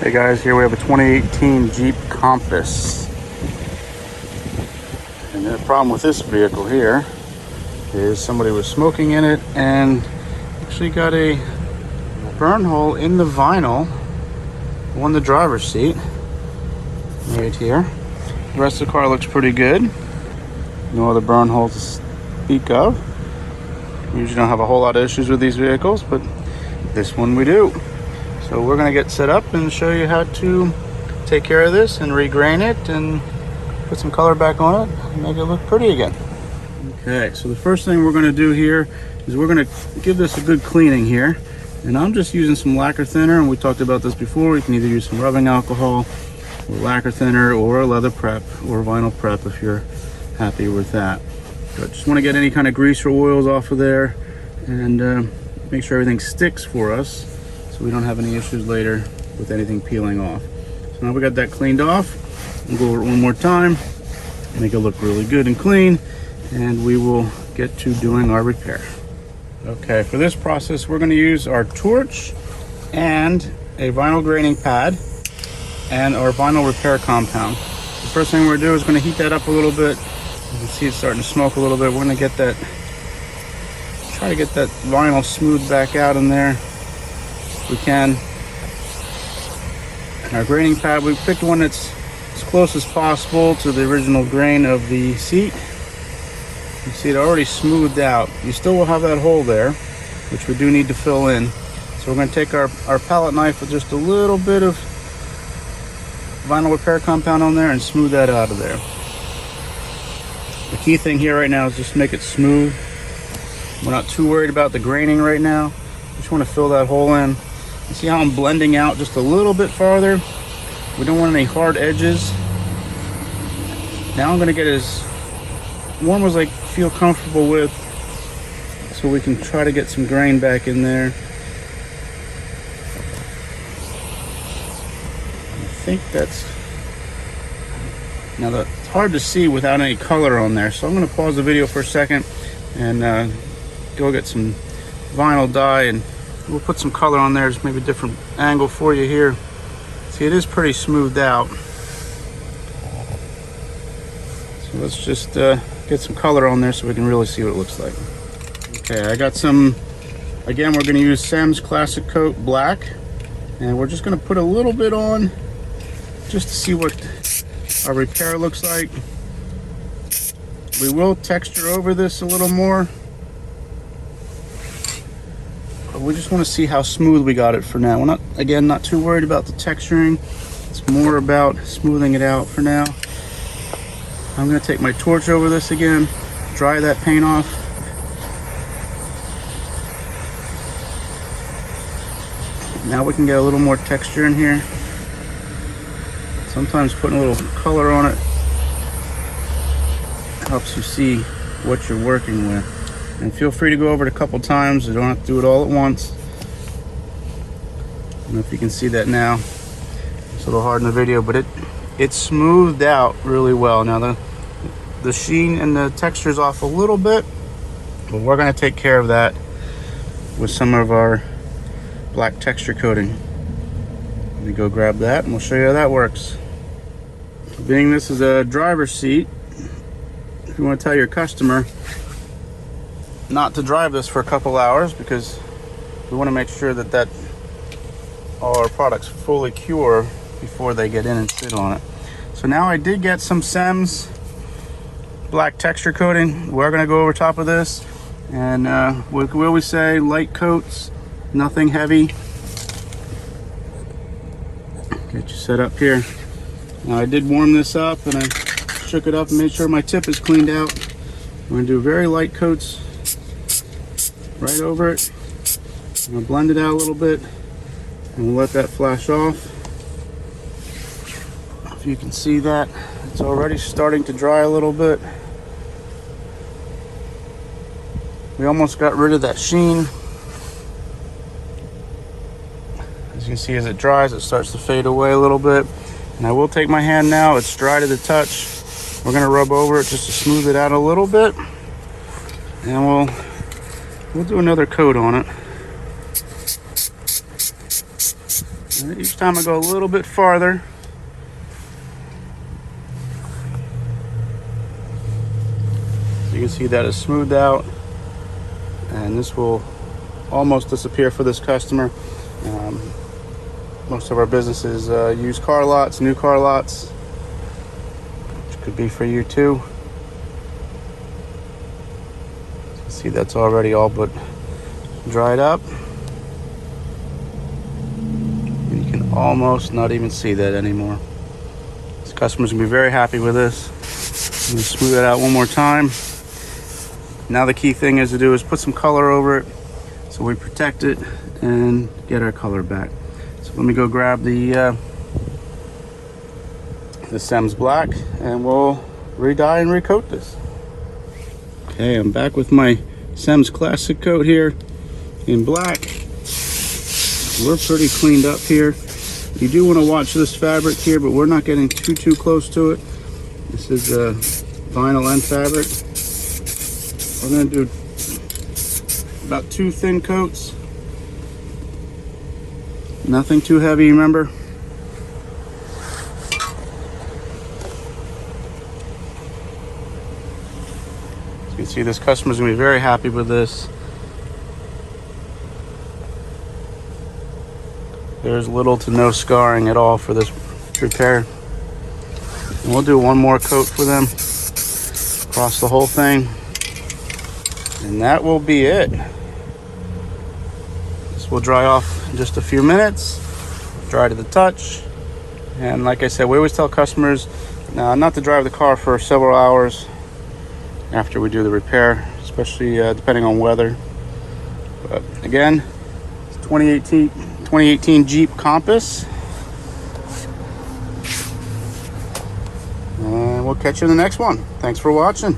Hey guys, here we have a 2018 Jeep Compass. And the problem with this vehicle here is somebody was smoking in it and actually got a burn hole in the vinyl on the driver's seat right here. The rest of the car looks pretty good. No other burn holes to speak of. We usually don't have a whole lot of issues with these vehicles, but this one we do. So we're going to get set up and show you how to take care of this and regrain it and put some color back on it and make it look pretty again. Okay, so the first thing we're going to do here is we're going to give this a good cleaning here. And I'm just using some lacquer thinner, and we talked about this before. You can either use some rubbing alcohol or lacquer thinner or a leather prep or vinyl prep if you're happy with that. But just want to get any kind of grease or oils off of there and make sure everything sticks for us, so we don't have any issues later with anything peeling off. So now we got that cleaned off. We'll go over it one more time, make it look really good and clean, and we will get to doing our repair. Okay, for this process, we're going to use our torch and a vinyl graining pad and our vinyl repair compound. The first thing we're going to do is going to heat that up a little bit. You can see it's starting to smoke a little bit. We're going to get that, try to get that vinyl smoothed back out in there if we can. And our graining pad, we picked one that's as close as possible to the original grain of the seat. You see it already smoothed out. You still will have that hole there, which we do need to fill in. So we're going to take our palette knife with just a little bit of vinyl repair compound on there and smooth that out of there. The key thing here right now is just make it smooth. We're not too worried about the graining right now. Just want to fill that hole in. You see how I'm blending out just a little bit farther? We don't want any hard edges. Now I'm going to get as warm as I feel comfortable with, so we can try to get some grain back in there. I think that's, now that's hard to see without any color on there, so I'm going to pause the video for a second and go get some vinyl dye, and we'll put some color on there. Just maybe a different angle for you here. See, it is pretty smoothed out, so let's just get some color on there so we can really see what it looks like. Okay, I got some, again, we're going to use SEM's Classic Coat Black, and we're just going to put a little bit on just to see what our repair looks like. We will texture over this a little more, but we just want to see how smooth we got it for now. We're not, again, not too worried about the texturing. It's more about smoothing it out for now. I'm going to take my torch over this again, dry that paint off. Now we can get a little more texture in here. Sometimes putting a little color on it helps you see what you're working with. And feel free to go over it a couple times. You don't have to do it all at once. I don't know if you can see that now. It's a little hard in the video, but it's smoothed out really well. Now the sheen and the texture is off a little bit, but we're going to take care of that with some of our black texture coating. Let me go grab that and we'll show you how that works. Being this is a driver's seat, if you want to tell your customer not to drive this for a couple hours, because we want to make sure that all our products fully cure before they get in and sit on it. So now I did get some SEM's black texture coating. We're going to go over top of this, and what we always say, light coats, nothing heavy. Get you set up here. Now I did warm this up and I shook it up and made sure my tip is cleaned out. I'm going to do very light coats right over it. I'm going to blend it out a little bit and we'll let that flash off. If you can see that, it's already starting to dry a little bit. We almost got rid of that sheen. As you can see, as it dries, it starts to fade away a little bit. And I will take my hand now, it's dry to the touch. We're going to rub over it just to smooth it out a little bit. And we'll do another coat on it. And each time I go a little bit farther, you can see that it's smoothed out, and this will almost disappear for this customer. Most of our businesses use car lots, new car lots, which could be for you too. See, that's already all but dried up. And you can almost not even see that anymore. This customer's gonna be very happy with this. I'm gonna smooth it out one more time. Now the key thing is to do is put some color over it so we protect it and get our color back. So let me go grab the SEM's black and we'll re-dye and recoat this. Okay, I'm back with my SEM's classic coat here in black. We're pretty cleaned up here. You do want to watch this fabric here, but we're not getting too close to it. This is vinyl end fabric. We're going to do about 2 thin coats. Nothing too heavy, remember? As you can see, this customer's going to be very happy with this. There's little to no scarring at all for this repair. And we'll do one more coat for them across the whole thing. And that will be it. This will dry off in just a few minutes. Dry to the touch. And like I said, we always tell customers not to drive the car for several hours after we do the repair, especially depending on weather. But again, it's 2018 Jeep Compass. And we'll catch you in the next one. Thanks for watching.